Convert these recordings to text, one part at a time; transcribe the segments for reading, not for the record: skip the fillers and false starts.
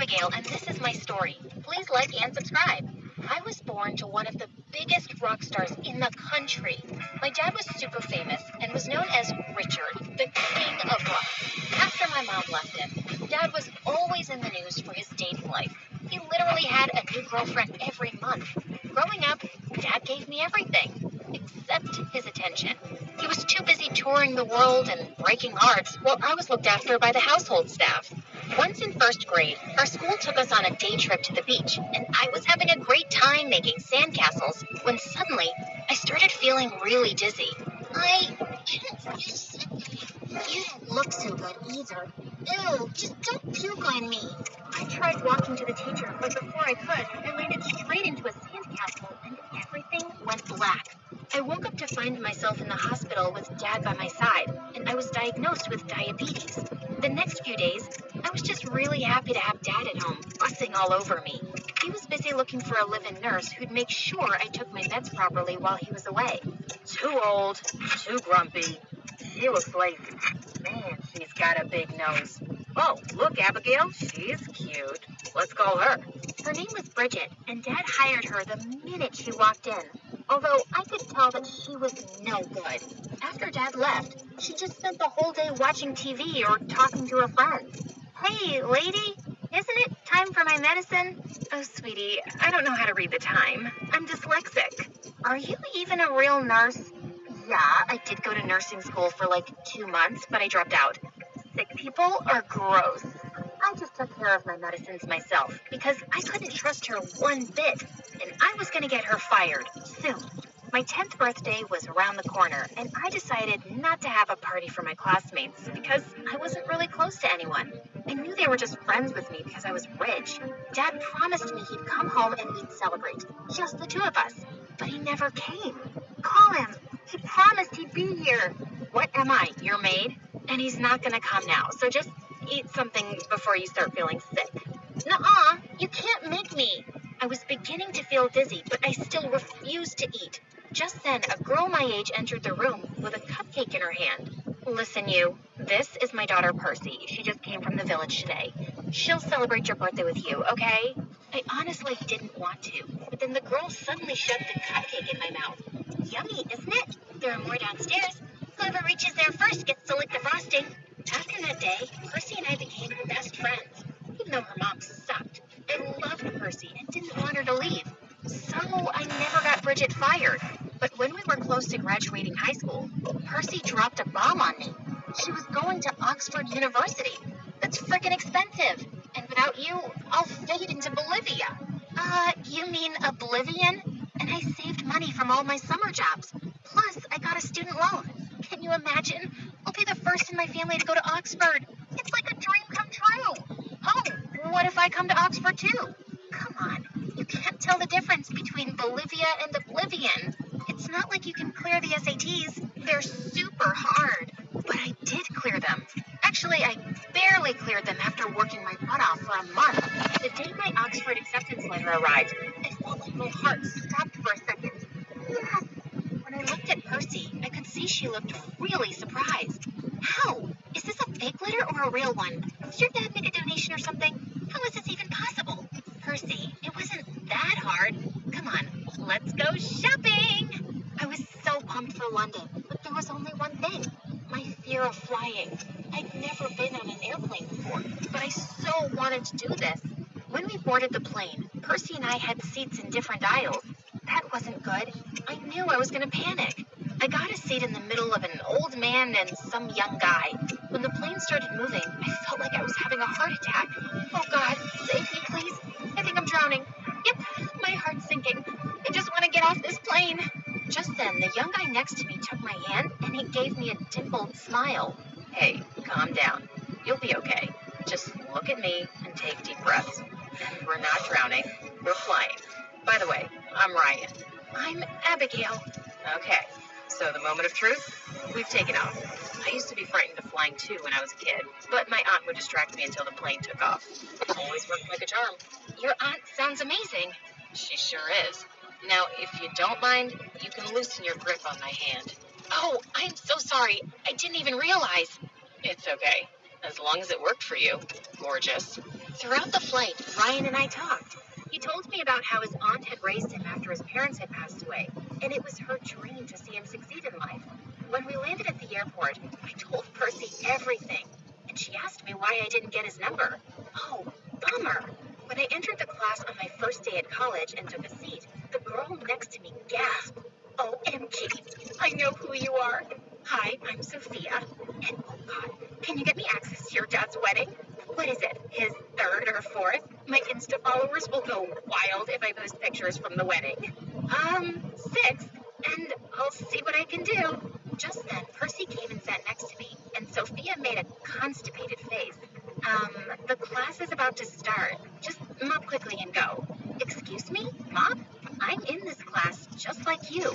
Abigail, and this is my story. Please like and subscribe. I was born to one of the biggest rock stars in the country. My dad was super famous and was known as Richard, the king of rock. After my mom left him, Dad was always in the news for his dating life. He literally had a new girlfriend every month. Growing up, Dad gave me everything, except his attention. He was too busy touring the world and breaking hearts while I was looked after by the household staff. Once in first grade, our school took us on a day trip to the beach, and I was having a great time making sandcastles when suddenly I started feeling really dizzy. You don't look so good either. Ew, just don't puke on me. I tried walking to the teacher, but before I could, I landed straight into a sandcastle and everything went black. I woke up to find myself in the hospital with Dad by my side, and I was diagnosed with diabetes. The next few days, I was just really happy to have Dad at home, fussing all over me. He was busy looking for a live-in nurse who'd make sure I took my meds properly while he was away. Too old, too grumpy. She looks lazy. Man, she's got a big nose. Oh, look, Abigail, she's cute. Let's call her. Her name was Bridget, and Dad hired her the minute she walked in, although I could tell that she was no good. After Dad left, she just spent the whole day watching TV or talking to her friends. Hey, lady, isn't it time for my medicine? Oh, sweetie, I don't know how to read the time. I'm dyslexic. Are you even a real nurse? Yeah, I did go to nursing school for like 2 months, but I dropped out. Sick people are gross. I just took care of my medicines myself because I couldn't trust her one bit, and I was going to get her fired soon. My 10th birthday was around the corner, and I decided not to have a party for my classmates because I wasn't really close to anyone. I knew they were just friends with me because I was rich. Dad promised me he'd come home and we'd celebrate, just the two of us, but he never came. Call him. He promised he'd be here. What am I, your maid? And he's not going to come now, so just eat something before you start feeling sick. Nuh-uh, you can't make me. I was beginning to feel dizzy, but I still refused to eat. Just then, a girl my age entered the room with a cupcake in her hand. Listen, you, this is my daughter Percy. She just came from the village today. She'll celebrate your birthday with you, okay? I honestly didn't want to, but then the girl suddenly shoved the cupcake in my mouth. Yummy, isn't it? There are more downstairs. Whoever reaches there first gets to lick the frosting. After that day, Percy and I became best friends, even though her mom sucked. I loved Percy and didn't want her to leave, so I never got Bridget fired. But when we were close to graduating high school, Percy dropped a bomb on me. She was going to Oxford University. That's frickin' expensive. And without you, I'll fade into Bolivia. You mean oblivion? And I saved money from all my summer jobs. Plus, I got a student loan. Can you imagine? I'll be the first in my family to go to Oxford. It's like a dream come true. Oh, what if I come to Oxford too? Come on, you can't tell the difference between Bolivia and oblivion. It's not like you can clear the SATs. They're super hard. But I did clear them. Actually, I barely cleared them after working my butt off for a month. The day my Oxford acceptance letter arrived, I felt like my heart stopped for a second. Yes! When I looked at Percy, I could see she looked really surprised. How? Is this a fake letter or a real one? Did your dad make a donation or something? How is this even possible? Percy, it wasn't that hard. Come on, let's go shopping! I was so pumped for London, but there was only one thing. My fear of flying. I'd never been on an airplane before, but I so wanted to do this. When we boarded the plane, Percy and I had seats in different aisles. That wasn't good. I knew I was going to panic. I got a seat in the middle of an old man and some young guy. When the plane started moving, I felt like I was having a heart attack. Oh God, save me please. I think I'm drowning. Yep, my heart's sinking. I just want to get off this plane. Just then, the young guy next to me took my hand and he gave me a dimpled smile. Hey, calm down. You'll be okay. Just look at me and take deep breaths. We're not drowning. We're flying. By the way, I'm Ryan. I'm Abigail. Okay, so the moment of truth, we've taken off. I used to be frightened of flying too when I was a kid, but my aunt would distract me until the plane took off. Always worked like a charm. Your aunt sounds amazing. She sure is. Now, if you don't mind, you can loosen your grip on my hand. Oh, I'm so sorry. I didn't even realize. It's okay. As long as it worked for you. Gorgeous. Throughout the flight, Ryan and I talked. He told me about how his aunt had raised him after his parents had passed away, and it was her dream to see him succeed in life. When we landed at the airport, I told Percy everything, and she asked me why I didn't get his number. Oh, bummer. When I entered the class on my first day at college and took a seat, the girl next to me gasped, OMG, I know who you are. Hi, I'm Sophia. And oh God, can you get me access to your dad's wedding? What is it, his third or fourth? My Insta followers will go wild if I post pictures from the wedding. Sixth, and I'll see what I can do. Just then, Percy came and sat next to me, and Sophia made a constipated face. The class is about to start. Just mop quickly and go. Excuse me? Mop? I'm in this class just like you.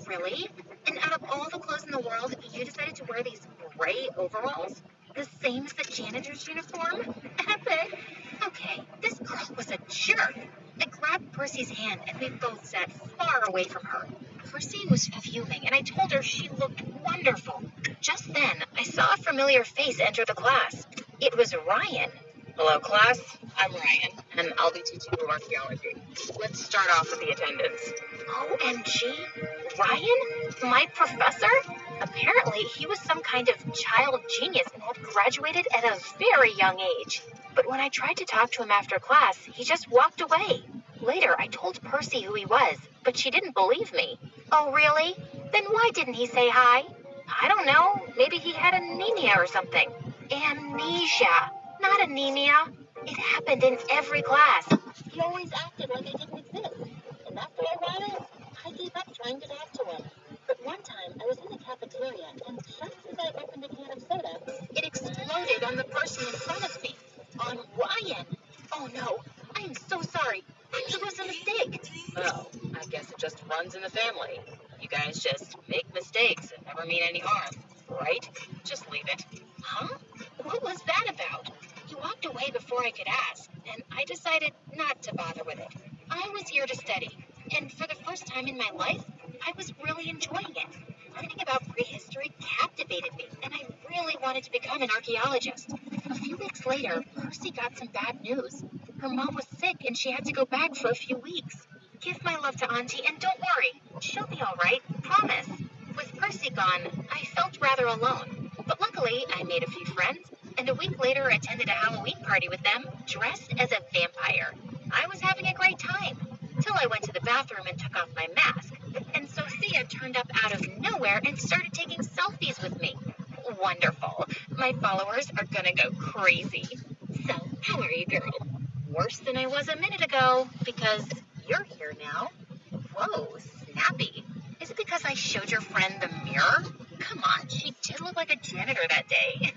Really? And out of all the clothes in the world, you decided to wear these gray overalls? The same as the janitor's uniform? Epic! Okay, this girl was a jerk. I grabbed Percy's hand and we both sat far away from her. Percy was fuming and I told her she looked wonderful. Just then, I saw a familiar face enter the class. It was Ryan. Hello, class. I'm Ryan, and I'll be teaching you archaeology. Let's start off with the attendance. OMG? Ryan? My professor? Apparently, he was some kind of child genius and had graduated at a very young age. But when I tried to talk to him after class, he just walked away. Later, I told Percy who he was, but she didn't believe me. Oh, really? Then why didn't he say hi? I don't know. Maybe he had anemia or something. Amnesia, not anemia. It happened in every class. He always acted like I didn't exist. And after a while, I gave up trying to talk to him. But one time, I was in the cafeteria, and just as I opened a can of soda, it exploded on the person in front of me. On Ryan. Oh no, I am so sorry. It was a mistake. Oh, I guess it just runs in the family. You guys just make mistakes and never mean any harm, right? Just leave it. Huh? What was that about? He walked away before I could ask, and I decided not to bother with it. I was here to study, and for the first time in my life, I was really enjoying it. Learning about prehistory captivated me, and I really wanted to become an archaeologist. A few weeks later, Percy got some bad news. Her mom was sick, and she had to go back for a few weeks. Give my love to Auntie, and don't worry, she'll be all right, promise. With Percy gone, I felt rather alone. But luckily, I made a few friends, and a week later attended a Halloween party with them, dressed as a vampire. I was having a great time, till I went to the bathroom and took off my mask. And Sophia turned up out of nowhere and started taking selfies with me. Wonderful. My followers are gonna go crazy. So, how are you, girl? Worse than I was a minute ago, because you're here now. Whoa, snappy. Is it because I showed your friend the mirror? Come on, she did look like a janitor that day.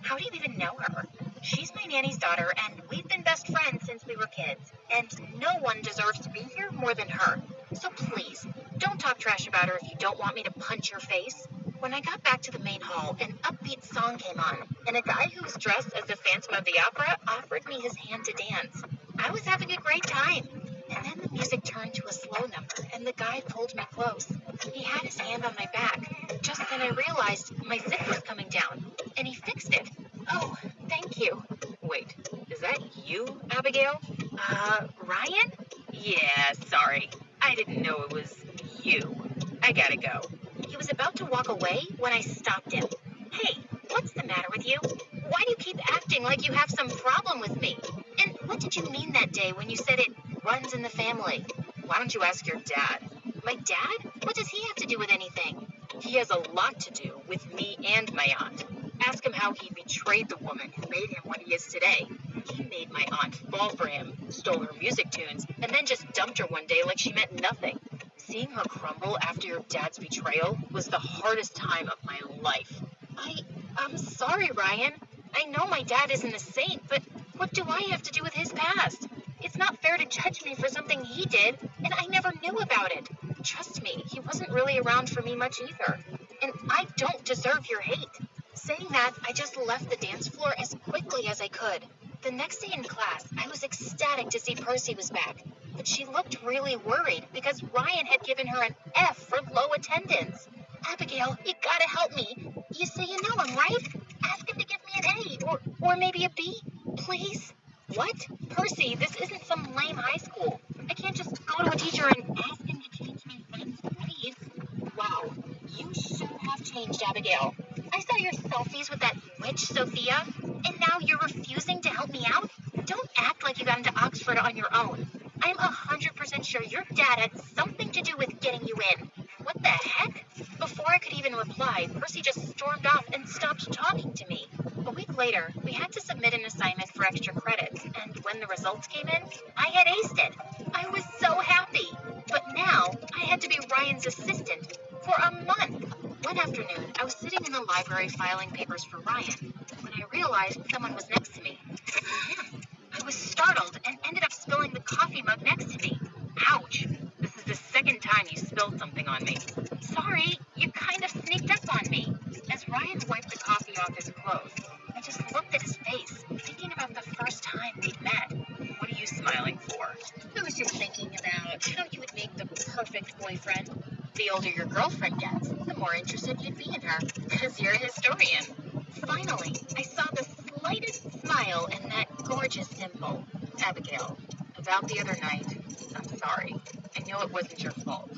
How do you even know her? She's my nanny's daughter, and we've been best friends since we were kids. And no one deserves to be here more than her. So please, don't talk trash about her if you don't want me to punch your face. When I got back to the main hall, an upbeat song came on, and a guy who was dressed as the Phantom of the Opera offered me his hand to dance. I was having a great time. And then the music turned to a slow number, and the guy pulled me close. He had his hand on my back. Just then I realized my zip was coming down, and he fixed it. Oh, thank you. Wait, is that you, Abigail? Ryan? Yeah, sorry. I didn't know it was you. I gotta go. He was about to walk away when I stopped him. Hey, what's the matter with you? Why do you keep acting like you have some problem with me? And what did you mean that day when you said it runs in the family? Why don't you ask your dad? My dad? What does he have to do with anything? He has a lot to do with me and my aunt. Ask him how he betrayed the woman who made him what he is today. He made my aunt fall for him, stole her music tunes, and then just dumped her one day like she meant nothing. Seeing her crumble after your dad's betrayal was the hardest time of my life. I'm sorry, Ryan. I know my dad isn't a saint, but what do I have to do with his past? It's not fair to judge me for something he did, and I never knew about it. Trust me, he wasn't really around for me much either. And I don't deserve your hate. Saying that, I just left the dance floor as quickly as I could. The next day in class, I was ecstatic to see Percy was back, but she looked really worried because Ryan had given her an F for low attendance. Abigail, you gotta help me. You say you know him, right? Ask him to give me an A or maybe a B, please. What? Percy, this isn't some lame high school. I can't just go to a teacher and ask him to change my friend's grades. Wow, you should have changed, Abigail. I saw your selfies with that witch, Sophia, and now you're refusing to help me out? Don't act like you got into Oxford on your own. I'm 100% sure your dad had something to do with getting you in. What the heck? Before I could even reply, Percy just stormed off and stopped talking to me. A week later, we had to submit an assignment for extra credits, and when the results came in, I had aced it. I was so happy. But now, I had to be Ryan's assistant for a month. One afternoon, I was sitting in the library filing papers for Ryan when I realized someone was next to me. I was startled and ended up spilling the coffee mug next to me. Ouch! This is the second time you spilled something on me. Sorry, you kind of sneaked up on me. As Ryan wiped the coffee off his clothes, I just looked at his face, thinking about the first time we'd met. What are you smiling for? I was just thinking about how you would make the perfect boyfriend. The older your girlfriend gets, the more interested you'd be in her, because you're a historian. Finally, I saw the slightest smile in that gorgeous dimple. Abigail, about the other night, I'm sorry. I know it wasn't your fault.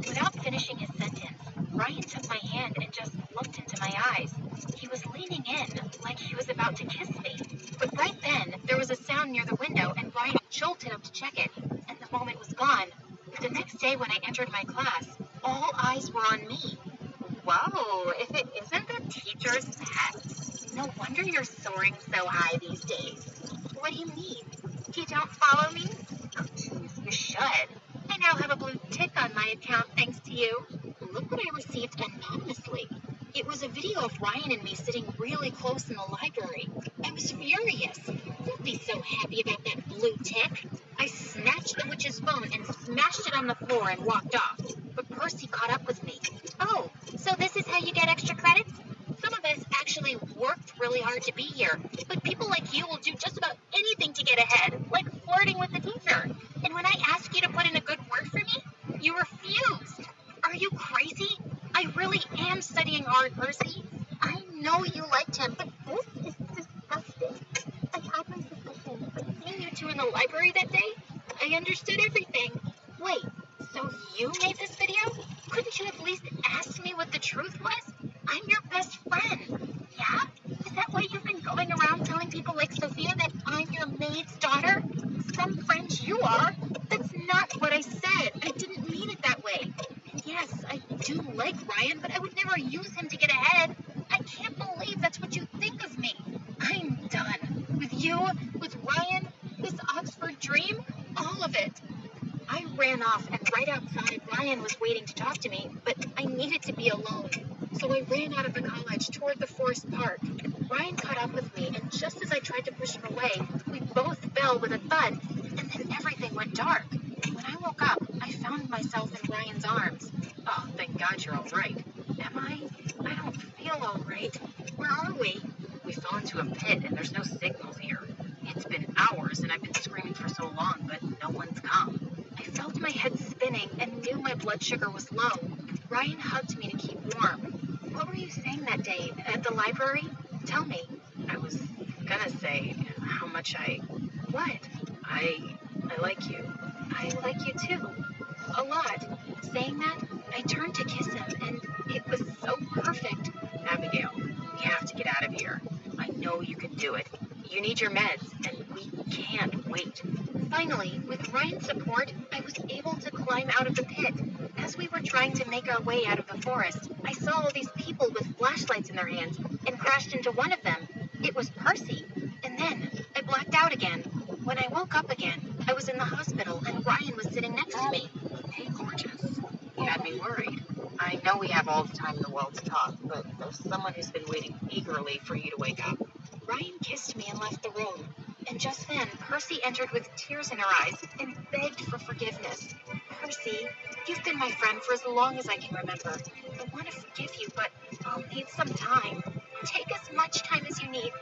Without finishing his sentence, Ryan took my hand and just looked into my eyes. He was leaning in, like he was about to kiss me. But right then, there was a sound near the window, and Ryan jolted up to check it, and the moment was gone. The next day when I entered my class, all eyes were on me. Whoa, if it isn't the teacher's pet. No wonder you're soaring so high these days. What do you mean? You don't follow me? You should. I now have a blue tick on my account thanks to you. Look what I received anonymously. It was a video of Ryan and me sitting really close in the library. I was furious. Don't be so happy about that blue tick. I snatched the witch's phone and smashed it on the floor and walked off. But Percy caught up with me. Oh, so this is how you get extra credits? Some of us actually worked really hard to be here, but people like you will do just about anything to get ahead, like flirting with the teacher. And when I ask you to put in a good word for me, you refused. Are you crazy? I really am studying hard, Percy. I know you liked him, but this is disgusting. I had my suspicions, but Seeing you two in the library that day, I understood everything. wait, so you made this video? Couldn't you at least ask me what the truth was? I'm your best friend. Yeah? Is that why you've been going around telling people like Sophia that I'm your maid's daughter? Some French you are. That's not what I said. I didn't mean it that way. And yes, I do like Ryan, but I would never use him to get ahead. I can't believe that's what you think of me. I'm done. With you, with Ryan, this Oxford dream, all of it. I ran off, and right outside, Ryan was waiting to talk to me, but I needed to be alone. So I ran out of the college toward the forest park. Ryan caught up with me, and just as I tried to push him away, we both fell with a thud, and then everything went dark. When I woke up, I found myself in Ryan's arms. Oh, thank God you're all right. Am I? I don't feel all right. Where are we? We fell into a pit, and there's no signals here. It's been hours, and I've been screaming for so long, but no one's come. I felt my head spinning and knew my blood sugar was low. Ryan hugged me to keep warm. What were you saying that day at the library? Tell me. I was gonna say how much What? I like you. I like you too. A lot. Saying that, I turned to kiss him, and it was so perfect. Abigail, we have to get out of here. I know you can do it. You need your meds, and we can't wait. Finally, with Ryan's support, I was able to climb out of the pit. As we were trying to make our way out of the forest, I saw all these people with flashlights in their hands and crashed into one of them. It was Percy. And then I blacked out again. When I woke up again, I was in the hospital and Ryan was sitting next to me. Hey, gorgeous. You had me worried. I know we have all the time in the world to talk, but there's someone who's been waiting eagerly for you to wake up. Ryan kissed me and left the room. And just then, Percy entered with tears in her eyes and begged for forgiveness. Percy, you've been my friend for as long as I can remember. I want to forgive you, but I'll need some time. Take as much time as you need.